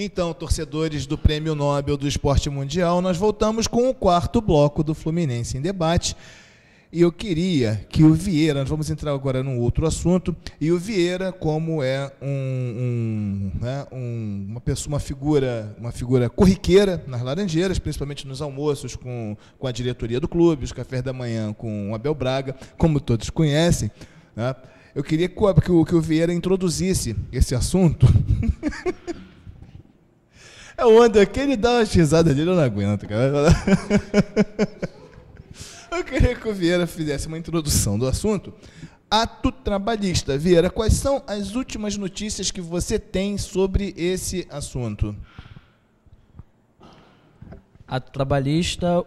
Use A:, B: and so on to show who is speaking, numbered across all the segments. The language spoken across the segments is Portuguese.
A: Então, torcedores do Prêmio Nobel do Esporte Mundial, nós voltamos com o quarto bloco do Fluminense em Debate. E eu queria que o Vieira, nós vamos entrar agora num outro assunto, e o Vieira, como é uma figura corriqueira nas Laranjeiras, principalmente nos almoços com a diretoria do clube, os cafés da manhã com o Abel Braga, como todos conhecem, né? Eu queria que o Vieira introduzisse esse assunto. É onda que ele dá uma risada dele, eu não aguento, cara. Eu queria que o Vieira fizesse uma introdução do assunto. Ato trabalhista. Vieira, quais são as últimas notícias que você tem sobre esse assunto?
B: Ato trabalhista,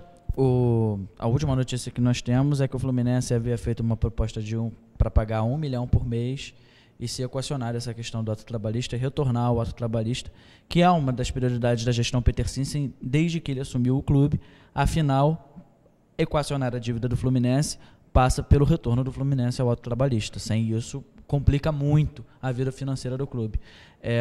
B: a última notícia que nós temos é que o Fluminense havia feito uma proposta para pagar 1 milhão por mês e se equacionar essa questão do ato trabalhista e retornar ao ato trabalhista, que é uma das prioridades da gestão Peter Sinsen desde que ele assumiu o clube. Afinal, equacionar a dívida do Fluminense passa pelo retorno do Fluminense ao ato trabalhista. Sem isso, complica muito a vida financeira do clube.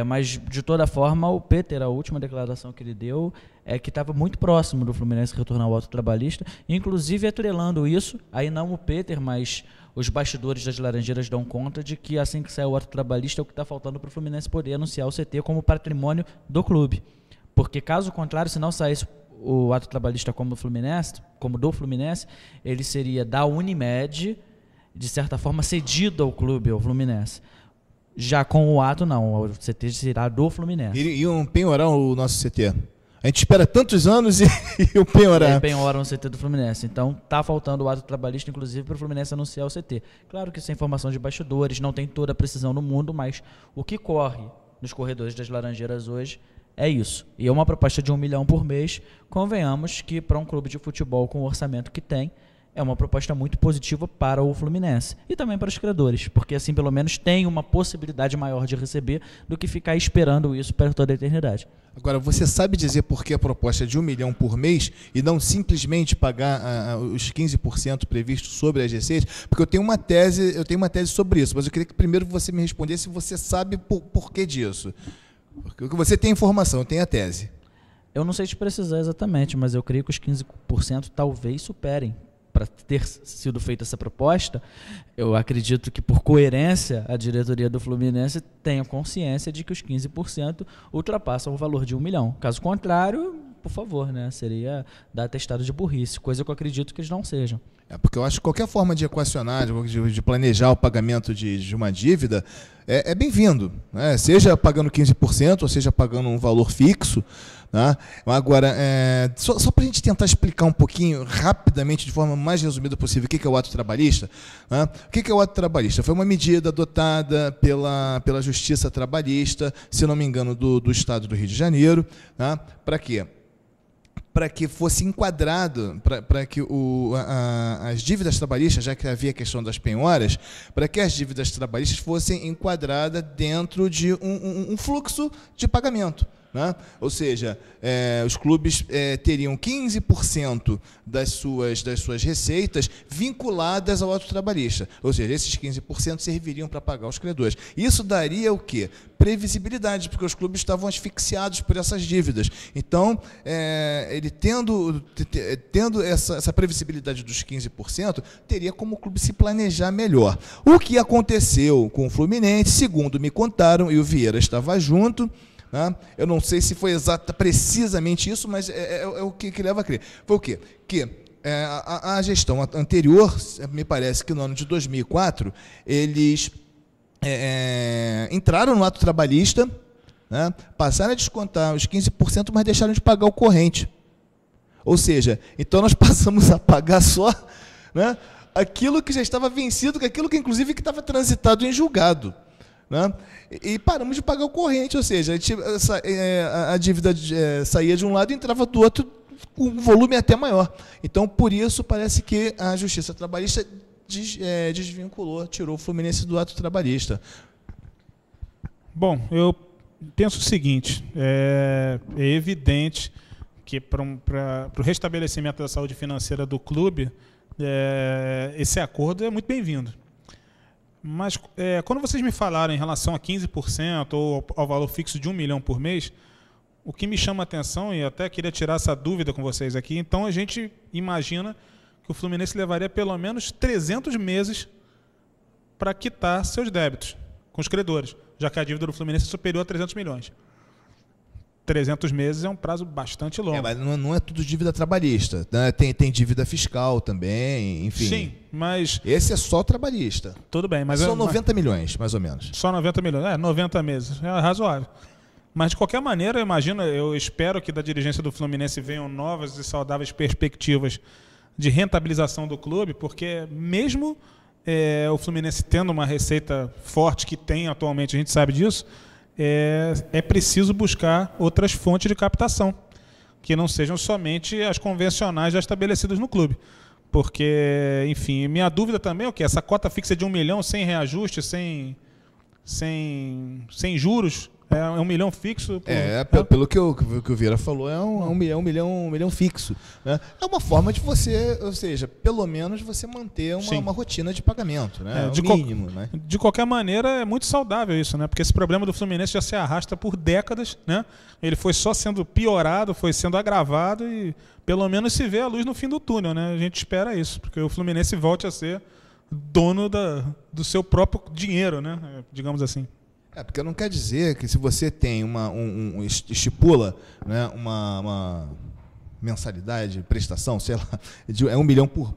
B: Mas, de toda forma, o Peter, a última declaração que ele deu, é que estava muito próximo do Fluminense retornar ao ato trabalhista, inclusive atrelando isso, aí não o Peter, mas os bastidores das Laranjeiras dão conta de que assim que sair o ato trabalhista é o que está faltando para o Fluminense poder anunciar o CT como patrimônio do clube. Porque, caso contrário, se não saísse o ato trabalhista como do Fluminense, ele seria da Unimed, de certa forma, cedido ao clube, ao Fluminense. Já com o ato, não, o CT será do Fluminense.
A: E um penhorar o nosso CT. A gente espera tantos anos e o penhorar.
B: E penhoram o CT do Fluminense. Então, está faltando o ato trabalhista, inclusive, para o Fluminense anunciar o CT. Claro que isso é informação de bastidores, não tem toda a precisão no mundo, mas o que corre nos corredores das Laranjeiras hoje é isso. E é uma proposta de 1 milhão por mês. Convenhamos que para um clube de futebol com o orçamento que tem, é uma proposta muito positiva para o Fluminense. E também para os credores, porque assim pelo menos tem uma possibilidade maior de receber do que ficar esperando isso para toda a eternidade.
A: Agora, você sabe dizer por que a proposta é de 1 milhão por mês e não simplesmente pagar os 15% previstos sobre as receitas? Porque eu tenho uma tese sobre isso, mas eu queria que primeiro você me respondesse se você sabe por que disso. Porque você tem informação, tem a tese.
B: Eu não sei te precisar exatamente, mas eu creio que os 15% talvez superem. Para ter sido feita essa proposta, eu acredito que, por coerência, a diretoria do Fluminense tenha consciência de que os 15% ultrapassam o valor de 1 milhão. Caso contrário, por favor, né, seria dar atestado de burrice, coisa que eu acredito que eles não sejam.
A: Porque eu acho que qualquer forma de equacionar, de planejar o pagamento de uma dívida é bem-vindo, né? Seja pagando 15%, ou seja pagando um valor fixo. Né? Agora, só para a gente tentar explicar um pouquinho, rapidamente, de forma mais resumida possível, o que é o ato trabalhista. Né? O que é o ato trabalhista? Foi uma medida adotada pela Justiça Trabalhista, se não me engano, do Estado do Rio de Janeiro. Né? Para quê? Para que fosse enquadrado, para que as dívidas trabalhistas, já que havia a questão das penhoras, para que as dívidas trabalhistas fossem enquadradas dentro de um fluxo de pagamento. Né? Ou seja, os clubes teriam 15% das suas receitas vinculadas ao ato trabalhista. Ou seja, esses 15% serviriam para pagar os credores. Isso daria o quê? Previsibilidade, porque os clubes estavam asfixiados por essas dívidas. Então, ele tendo essa previsibilidade dos 15%, teria como o clube se planejar melhor. O que aconteceu com o Fluminense, segundo me contaram, e o Vieira estava junto, né? Eu não sei se foi precisamente isso, mas é o que leva a crer. Foi o quê? Que a gestão anterior, me parece que no ano de 2004, eles entraram no ato trabalhista, né? Passaram a descontar os 15%, mas deixaram de pagar o corrente. Ou seja, então nós passamos a pagar só, né, aquilo que já estava vencido, aquilo que inclusive que estava transitado em julgado. Né? E paramos de pagar o corrente, ou seja, a dívida saía de um lado e entrava do outro com um volume até maior. Então, por isso, parece que a Justiça Trabalhista desvinculou, tirou o Fluminense do ato trabalhista.
C: Bom, eu penso o seguinte, é evidente que para o restabelecimento da saúde financeira do clube, esse acordo é muito bem-vindo. Mas quando vocês me falaram em relação a 15% ou ao valor fixo de 1 milhão por mês, o que me chama a atenção, e até queria tirar essa dúvida com vocês aqui, então a gente imagina que o Fluminense levaria pelo menos 300 meses para quitar seus débitos com os credores, já que a dívida do Fluminense é superior a 300 milhões. 300 meses é um prazo bastante longo.
A: Mas não é tudo dívida trabalhista, né? Tem dívida fiscal também, enfim.
C: Sim, mas...
A: Esse é só trabalhista.
C: Tudo bem, mas...
A: São 90 milhões, mais ou menos.
C: Só 90 milhões, 90 meses, é razoável. Mas, de qualquer maneira, eu espero que da dirigência do Fluminense venham novas e saudáveis perspectivas de rentabilização do clube, porque mesmo o Fluminense tendo uma receita forte que tem atualmente, a gente sabe disso, é preciso buscar outras fontes de captação, que não sejam somente as convencionais já estabelecidas no clube. Porque, enfim, minha dúvida também é o quê? Essa cota fixa de 1 milhão sem reajuste, sem juros, é 1 milhão fixo?
A: Pelo que o Vieira falou, é um milhão fixo. Né? É uma forma de você, ou seja, pelo menos você manter uma rotina de pagamento, né? O mínimo. Né?
C: De qualquer maneira, é muito saudável isso, né? Porque esse problema do Fluminense já se arrasta por décadas, né? Ele foi só sendo piorado, foi sendo agravado e pelo menos se vê a luz no fim do túnel, né? A gente espera isso, porque o Fluminense volte a ser dono do seu próprio dinheiro, né? Digamos assim.
A: Porque não quer dizer que se você tem estipula, né, uma mensalidade, prestação, sei lá, é 1 milhão por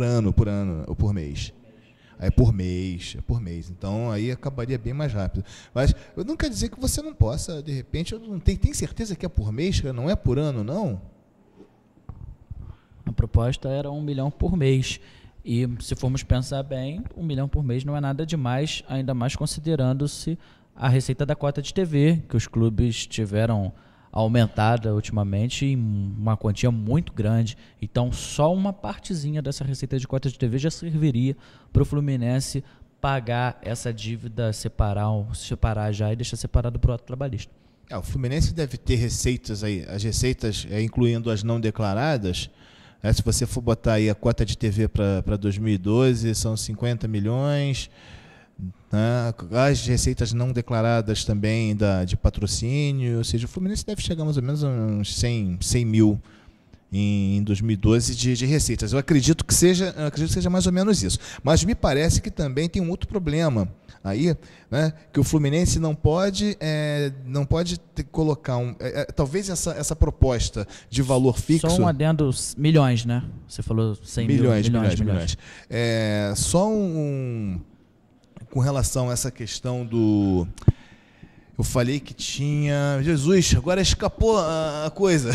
A: ano ou por mês. É por mês. Então aí acabaria bem mais rápido. Mas não quer dizer que você não possa, de repente, tem certeza que é por mês, que não é por ano, não?
B: A proposta era 1 milhão por mês. E se formos pensar bem, 1 milhão por mês não é nada demais, ainda mais considerando-se a receita da cota de TV, que os clubes tiveram aumentada ultimamente em uma quantia muito grande. Então, só uma partezinha dessa receita de cota de TV já serviria para o Fluminense pagar essa dívida, separar já e deixar separado para o ato trabalhista.
A: O Fluminense deve ter receitas aí, as receitas, incluindo as não declaradas. Se você for botar aí a cota de TV para 2012, são 50 milhões. Né? As receitas não declaradas também de patrocínio. Ou seja, o Fluminense deve chegar mais ou menos a uns 100 mil em 2012 de receitas. Eu acredito que seja mais ou menos isso. Mas me parece que também tem um outro problema aí, né, que o Fluminense não pode colocar talvez essa proposta de valor fixo.
B: Só um adendo, milhões, né? Você falou 100 milhões.
A: Só com relação a essa questão do... Eu falei que tinha... Jesus, agora escapou a coisa.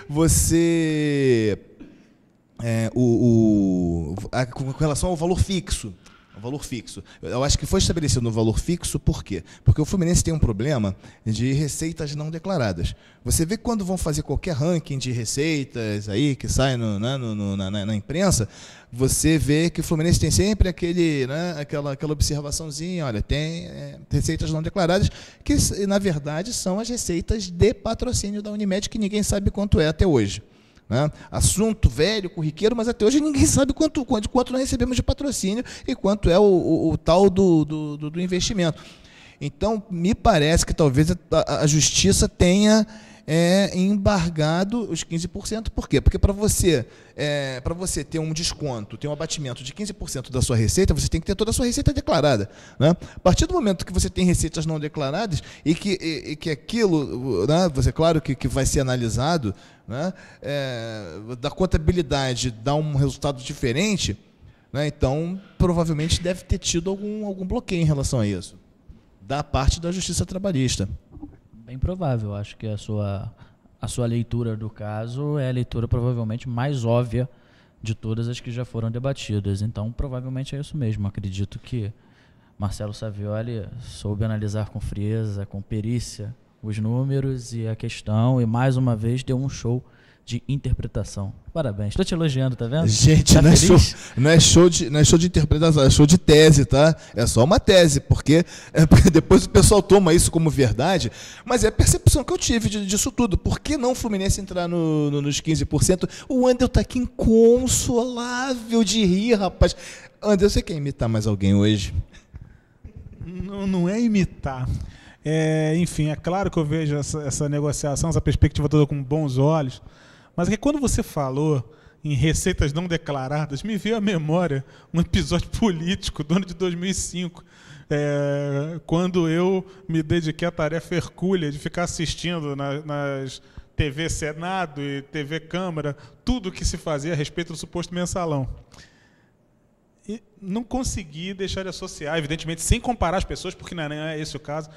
A: Você... com relação ao valor fixo. Eu acho que foi estabelecido no valor fixo, por quê? Porque o Fluminense tem um problema de receitas não declaradas. Você vê que quando vão fazer qualquer ranking de receitas aí que sai na imprensa, você vê que o Fluminense tem sempre aquela observaçãozinha, olha, tem receitas não declaradas, que na verdade são as receitas de patrocínio da Unimed, que ninguém sabe quanto é até hoje. Né? Assunto velho, corriqueiro, mas até hoje ninguém sabe quanto nós recebemos de patrocínio e quanto é o tal do investimento. Então, me parece que talvez a Justiça tenha embargado os 15%. Por quê? Porque para você ter um desconto, ter um abatimento de 15% da sua receita, você tem que ter toda a sua receita declarada. Né? A partir do momento que você tem receitas não declaradas e que aquilo, né, você, claro que vai ser analisado, né, da contabilidade dá um resultado diferente, né, então provavelmente deve ter tido algum bloqueio em relação a isso, da parte da Justiça Trabalhista.
B: Bem provável, acho que a sua leitura do caso é a leitura provavelmente mais óbvia de todas as que já foram debatidas. Então, provavelmente é isso mesmo. Acredito que Marcelo Savioli soube analisar com frieza, com perícia, os números e a questão, e mais uma vez deu um show de interpretação. Parabéns. Estou te elogiando, tá vendo?
A: Gente,
B: tá
A: não é show de interpretação, é show de tese, tá? É só uma tese, porque depois o pessoal toma isso como verdade, mas é a percepção que eu tive disso tudo. Por que não o Fluminense entrar nos 15%? O Andel tá aqui inconsolável de rir, rapaz. Andel, você quer imitar mais alguém hoje?
C: Não é imitar. Enfim, é claro que eu vejo essa negociação, essa perspectiva toda com bons olhos, mas é que quando você falou em receitas não declaradas, me veio à memória um episódio político do ano de 2005, quando eu me dediquei à tarefa hercúlea de ficar assistindo nas TV Senado e TV Câmara, tudo que se fazia a respeito do suposto mensalão. E não consegui deixar de associar, evidentemente, sem comparar as pessoas, porque não é esse o caso,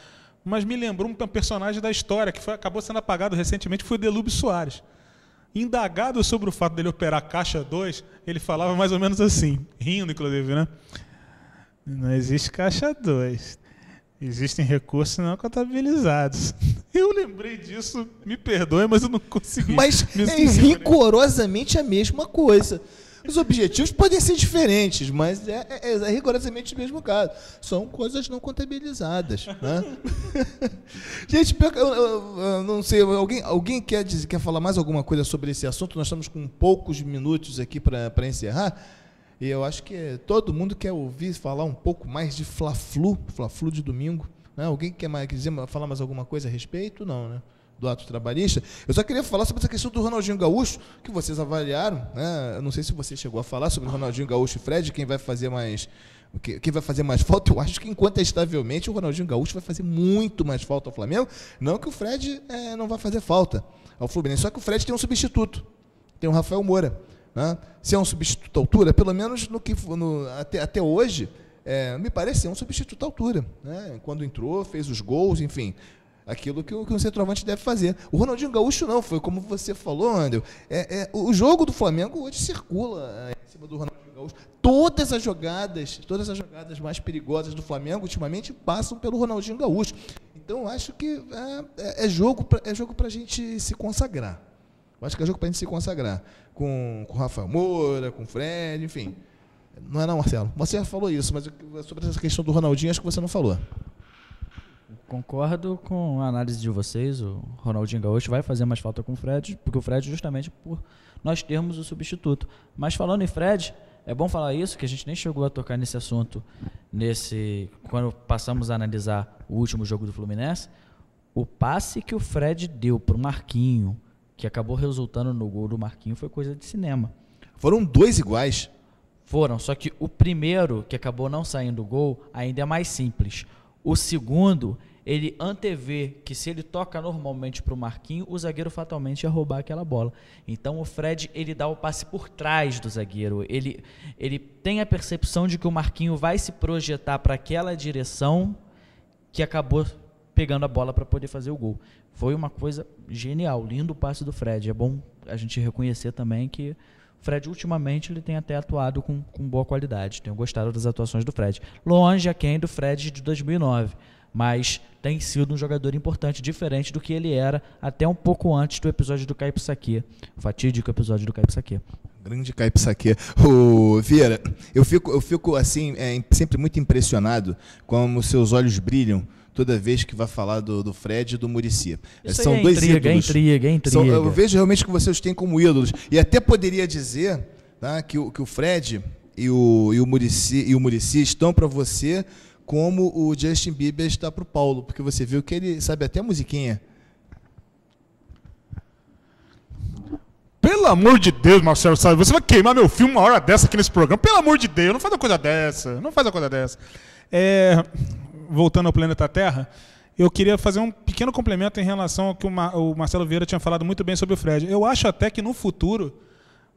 C: mas me lembrou um personagem da história, que acabou sendo apagado recentemente, foi o Delúbio Soares. Indagado sobre o fato dele operar Caixa 2, ele falava mais ou menos assim, rindo, inclusive, né? Não existe Caixa 2. Existem recursos não contabilizados. Eu lembrei disso, me perdoe, mas eu não consegui.
A: Mas é rigorosamente a mesma coisa. Os objetivos podem ser diferentes, mas é rigorosamente o mesmo caso. São coisas não contabilizadas. Né? Gente, eu não sei, alguém quer falar mais alguma coisa sobre esse assunto? Nós estamos com poucos minutos aqui para encerrar. E eu acho que todo mundo quer ouvir falar um pouco mais de Fla-Flu de domingo. Né? Alguém quer falar mais alguma coisa a respeito? Não, né? Do ato trabalhista. Eu só queria falar sobre essa questão do Ronaldinho Gaúcho, que vocês avaliaram. Né? Eu não sei se você chegou a falar sobre o Ronaldinho Gaúcho e Fred, quem vai fazer mais falta. Eu acho que incontestavelmente o Ronaldinho Gaúcho vai fazer muito mais falta ao Flamengo. Não que o Fred não vai fazer falta ao Fluminense, só que o Fred tem um substituto. Tem o Rafael Moura. Né? Se é um substituto à altura, pelo menos até hoje, me parece ser um substituto à altura. Né? Quando entrou, fez os gols, enfim, aquilo que um centroavante deve fazer. O Ronaldinho Gaúcho não, foi como você falou, André. O jogo do Flamengo hoje circula em cima do Ronaldinho Gaúcho. Todas as jogadas mais perigosas do Flamengo, ultimamente, passam pelo Ronaldinho Gaúcho. Então, eu acho que é jogo para a gente se consagrar. Eu acho que é jogo para a gente se consagrar. Com o Rafael Moura, com o Fred, enfim. Não é não, Marcelo? Você falou isso, mas sobre essa questão do Ronaldinho, acho que você não falou.
B: Concordo com a análise de vocês. O Ronaldinho Gaúcho vai fazer mais falta com o Fred, porque o Fred, justamente por nós termos o substituto. Mas falando em Fred, é bom falar isso, que a gente nem chegou a tocar nesse assunto quando passamos a analisar o último jogo do Fluminense. O passe que o Fred deu para o Marquinho, que acabou resultando no gol do Marquinho, foi coisa de cinema.
A: Foram dois iguais.
B: Foram, só que o primeiro, que acabou não saindo o gol, ainda é mais simples. O segundo, ele antevê que se ele toca normalmente para o Marquinho, o zagueiro fatalmente ia roubar aquela bola. Então o Fred, ele dá o passe por trás do zagueiro. Ele tem a percepção de que o Marquinho vai se projetar para aquela direção, que acabou pegando a bola para poder fazer o gol. Foi uma coisa genial, lindo o passe do Fred. É bom a gente reconhecer também que o Fred, ultimamente, ele tem até atuado com boa qualidade. Tenho gostado das atuações do Fred. Longe aquém do Fred de 2009, mas tem sido um jogador importante, diferente do que ele era até um pouco antes do episódio do Caio Psaquê, o fatídico episódio do Caio Psaquê.
A: Grande Caio Psaquê. Vieira, eu fico assim, sempre muito impressionado como seus olhos brilham toda vez que vai falar do Fred e do Muricy. São dois ídolos.
B: Intriga.
A: Eu vejo realmente que vocês têm como ídolos. E até poderia dizer, tá, que o Fred e o Muricy estão para você como o Justin Bieber está para o Paulo, porque você viu que ele sabe até musiquinha.
C: Pelo amor de Deus, Marcelo, sabe? Você vai queimar meu filme uma hora dessa aqui nesse programa. Pelo amor de Deus, não faz uma coisa dessa. Voltando ao planeta Terra, eu queria fazer um pequeno complemento em relação ao que o Marcelo Vieira tinha falado muito bem sobre o Fred. Eu acho até que no futuro,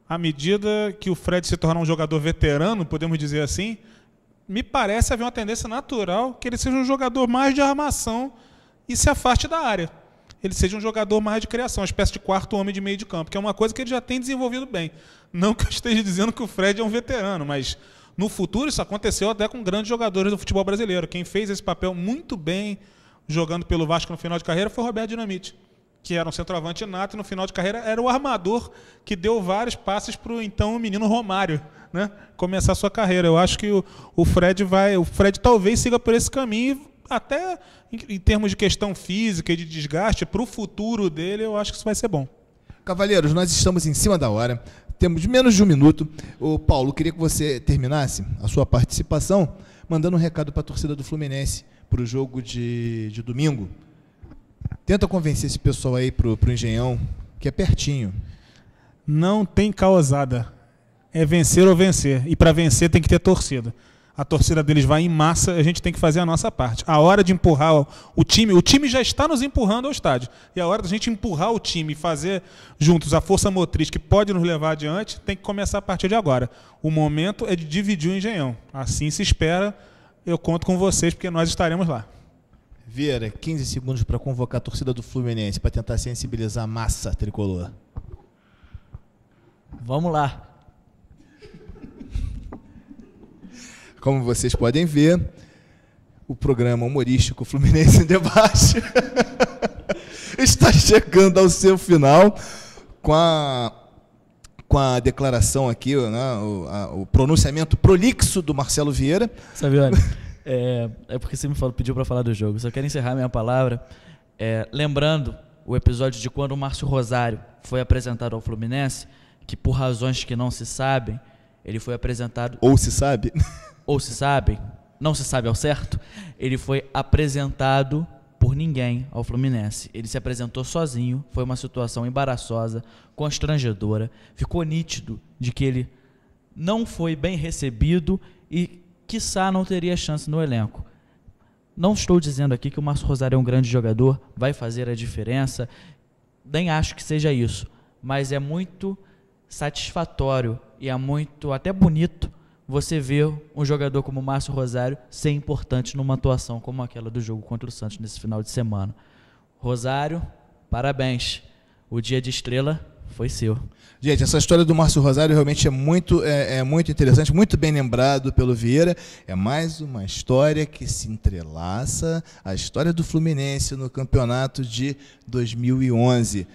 C: à medida que o Fred se tornar um jogador veterano, podemos dizer assim, me parece haver uma tendência natural que ele seja um jogador mais de armação e se afaste da área. Ele seja um jogador mais de criação, uma espécie de quarto homem de meio de campo, que é uma coisa que ele já tem desenvolvido bem. Não que eu esteja dizendo que o Fred é um veterano, mas no futuro isso aconteceu até com grandes jogadores do futebol brasileiro. Quem fez esse papel muito bem jogando pelo Vasco no final de carreira foi o Roberto Dinamite, que era um centroavante nato e no final de carreira era o armador que deu vários passes para o então menino Romário, né, começar a sua carreira. Eu acho que o Fred talvez siga por esse caminho, até em termos de questão física e de desgaste, para o futuro dele, eu acho que isso vai ser bom.
A: Cavalheiros, nós estamos em cima da hora. Temos menos de um minuto. Paulo, queria que você terminasse a sua participação mandando um recado para a torcida do Fluminense, para o jogo de domingo. Tenta convencer esse pessoal aí pro Engenhão, que é pertinho.
C: Não tem causada. É vencer ou vencer. E para vencer tem que ter torcida. A torcida deles vai em massa, a gente tem que fazer a nossa parte. A hora de empurrar o time já está nos empurrando ao estádio. E a hora da gente empurrar o time e fazer juntos a força motriz que pode nos levar adiante, tem que começar a partir de agora. O momento é de dividir o Engenhão. Assim se espera. Eu conto com vocês, porque nós estaremos lá.
A: Vieira, 15 segundos para convocar a torcida do Fluminense, para tentar sensibilizar a massa tricolor.
B: Vamos lá.
A: Como vocês podem ver, o programa humorístico Fluminense em Debate está chegando ao seu final com a declaração aqui, né, o pronunciamento prolixo do Marcelo Vieira.
B: Savione, é porque você pediu para falar do jogo. Só quero encerrar minha palavra lembrando o episódio de quando o Márcio Rosário foi apresentado ao Fluminense, que por razões que não se sabem, ele foi apresentado...
A: Ou se sabe...
B: Ou se sabe, não se sabe ao certo, ele foi apresentado por ninguém ao Fluminense. Ele se apresentou sozinho, foi uma situação embaraçosa, constrangedora, ficou nítido de que ele não foi bem recebido e, quiçá, não teria chance no elenco. Não estou dizendo aqui que o Márcio Rosário é um grande jogador, vai fazer a diferença, nem acho que seja isso, mas é muito satisfatório e é muito até bonito você vê um jogador como o Márcio Rosário ser importante numa atuação como aquela do jogo contra o Santos nesse final de semana. Rosário, parabéns. O dia de estrela foi seu.
A: Gente, essa história do Márcio Rosário realmente é muito interessante, muito bem lembrado pelo Vieira. É mais uma história que se entrelaça à história do Fluminense no campeonato de 2011.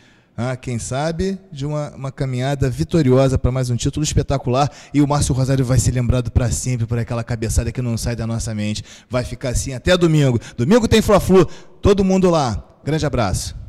A: Quem sabe, de uma caminhada vitoriosa para mais um título espetacular, e o Márcio Rosário vai ser lembrado para sempre por aquela cabeçada que não sai da nossa mente. Vai ficar assim até domingo. Domingo tem Fla-Flu, todo mundo lá. Grande abraço.